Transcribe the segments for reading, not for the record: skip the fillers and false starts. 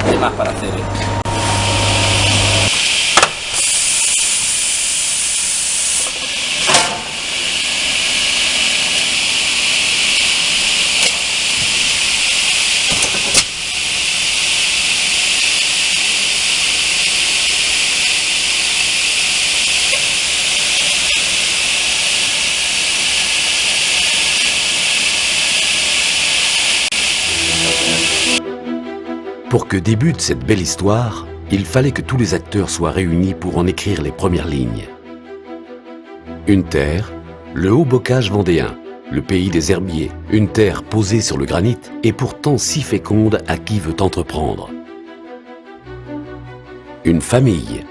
Hay más para hacer, ¿eh? Pour que débute cette belle histoire, il fallait que tous les acteurs soient réunis pour en écrire les premières lignes. Une terre, le Haut-Bocage vendéen, le pays des herbiers, une terre posée sur le granit et pourtant si féconde à qui veut entreprendre. Une famille.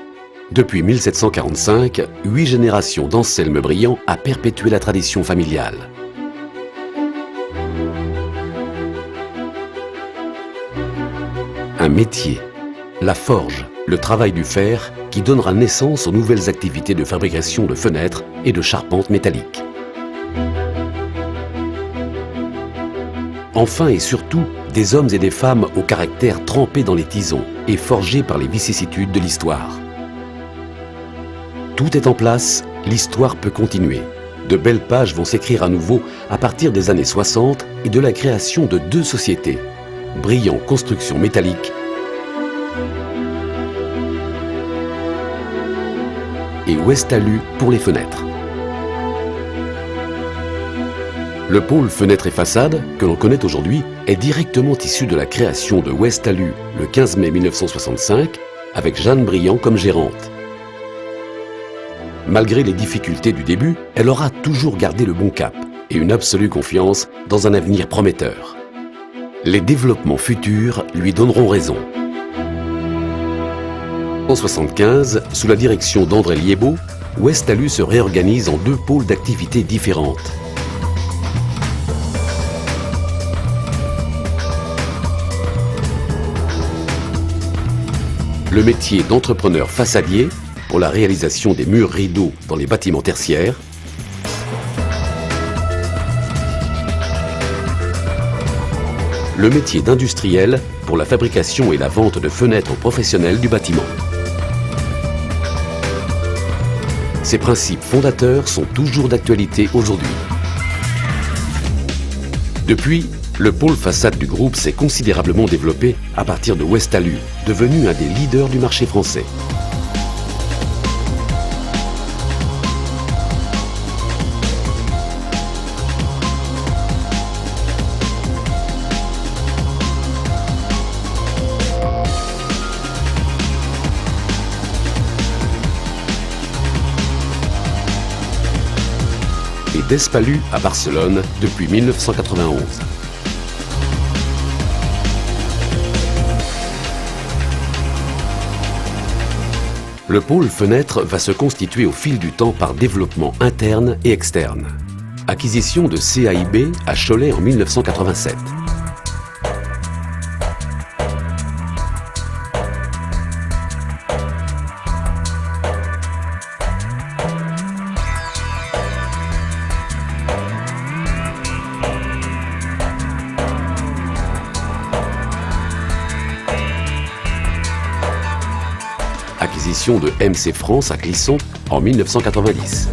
Depuis 1745, 8 générations d'Anselme Briand a perpétué la tradition familiale. Un métier, la forge, le travail du fer qui donnera naissance aux nouvelles activités de fabrication de fenêtres et de charpentes métalliques. Enfin et surtout, des hommes et des femmes au caractère trempé dans les tisons et forgés par les vicissitudes de l'histoire. Tout est en place, l'histoire peut continuer. De belles pages vont s'écrire à nouveau à partir des années 60 et de la création de 2 sociétés. Briand Construction Métallique et Westalu pour les fenêtres. Le pôle fenêtres et façades, que l'on connaît aujourd'hui, est directement issu de la création de Westalu le 15 mai 1965, avec Jeanne Briand comme gérante. Malgré les difficultés du début, elle aura toujours gardé le bon cap et une absolue confiance dans un avenir prometteur. Les développements futurs lui donneront raison. En 1975, sous la direction d'André Liébaud, Westalu se réorganise en 2 pôles d'activités différentes. Le métier d'entrepreneur façadier pour la réalisation des murs rideaux dans les bâtiments tertiaires. le métier d'industriel pour la fabrication et la vente de fenêtres professionnelles du bâtiment. Ces principes fondateurs sont toujours d'actualité aujourd'hui. Depuis, le pôle façade du groupe s'est considérablement développé à partir de Westalu, devenu un des leaders du marché français. Et Despalu à Barcelone depuis 1991. Le pôle fenêtre va se constituer au fil du temps par développement interne et externe. Acquisition de CAIB à Cholet en 1987. Acquisition de MC France à Clisson en 1990.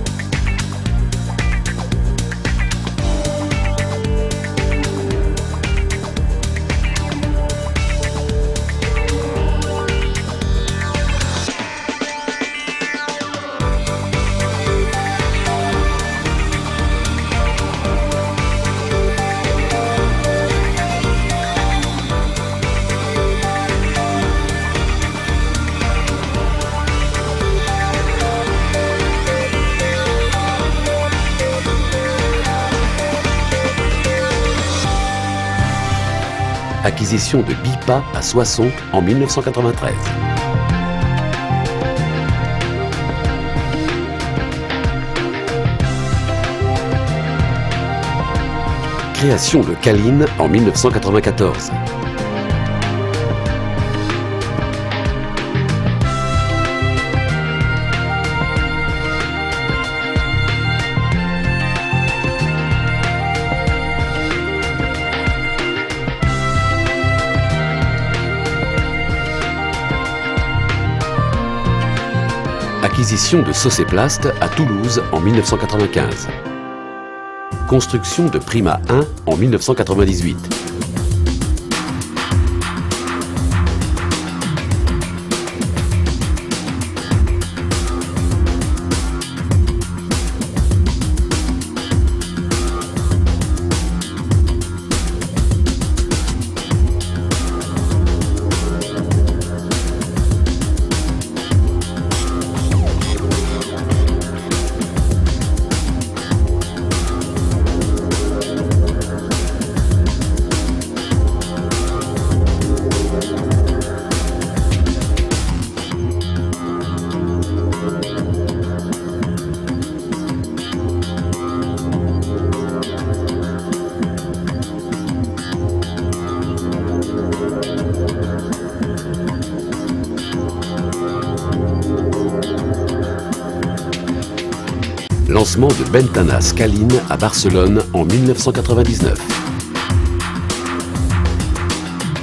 Acquisition de BIPA à Soissons en 1993. Création de Caline en 1994. Acquisition de Socéplast à Toulouse en 1995. Construction de Prima 1 en 1998. Lancement de Bentanas Caline à Barcelone en 1999.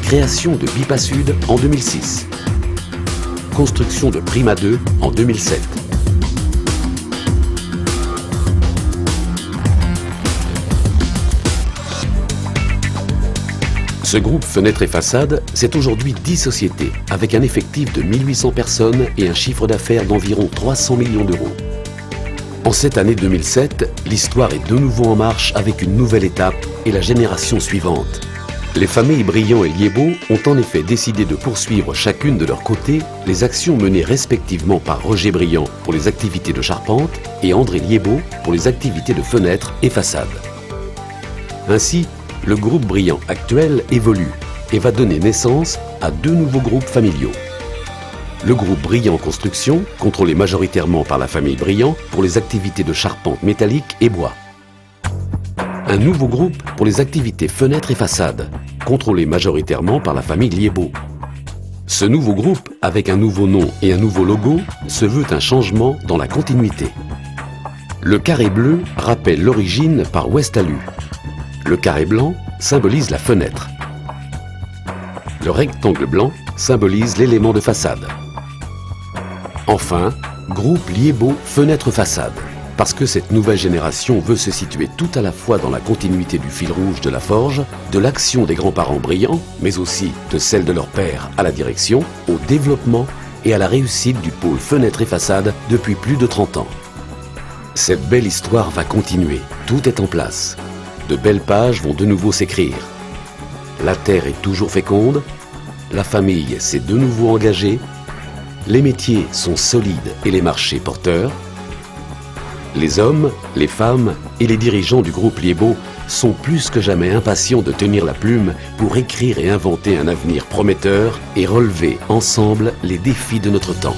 Création de BIPA Sud en 2006. Construction de Prima 2 en 2007. Ce groupe Fenêtres et Façades, c'est aujourd'hui 10 sociétés, avec un effectif de 1800 personnes et un chiffre d'affaires d'environ 300 millions d'euros. En cette année 2007, l'histoire est de nouveau en marche avec une nouvelle étape et la génération suivante. Les familles Briand et Liébaud ont en effet décidé de poursuivre chacune de leur côté les actions menées respectivement par Roger Briand pour les activités de charpente et André Liébaud pour les activités de fenêtres et façades. Ainsi, le groupe Briand actuel évolue et va donner naissance à deux nouveaux groupes familiaux. Le groupe Briand Construction, contrôlé majoritairement par la famille Briand pour les activités de charpente métallique et bois. Un nouveau groupe pour les activités fenêtres et façades, contrôlé majoritairement par la famille Liébaud. Ce nouveau groupe, avec un nouveau nom et un nouveau logo, se veut un changement dans la continuité. Le carré bleu rappelle l'origine par Westalu. Le carré blanc symbolise la fenêtre. Le rectangle blanc symbolise l'élément de façade. Enfin, groupe Liébaud Fenêtre Façade, parce que cette nouvelle génération veut se situer tout à la fois dans la continuité du fil rouge de la forge, de l'action des grands-parents brillants, mais aussi de celle de leur père à la direction, au développement et à la réussite du pôle Fenêtre et Façade depuis plus de 30 ans. Cette belle histoire va continuer, tout est en place. De belles pages vont de nouveau s'écrire. La terre est toujours féconde, la famille s'est de nouveau engagée, les métiers sont solides et les marchés porteurs. Les hommes, les femmes et les dirigeants du groupe Liébaud sont plus que jamais impatients de tenir la plume pour écrire et inventer un avenir prometteur et relever ensemble les défis de notre temps.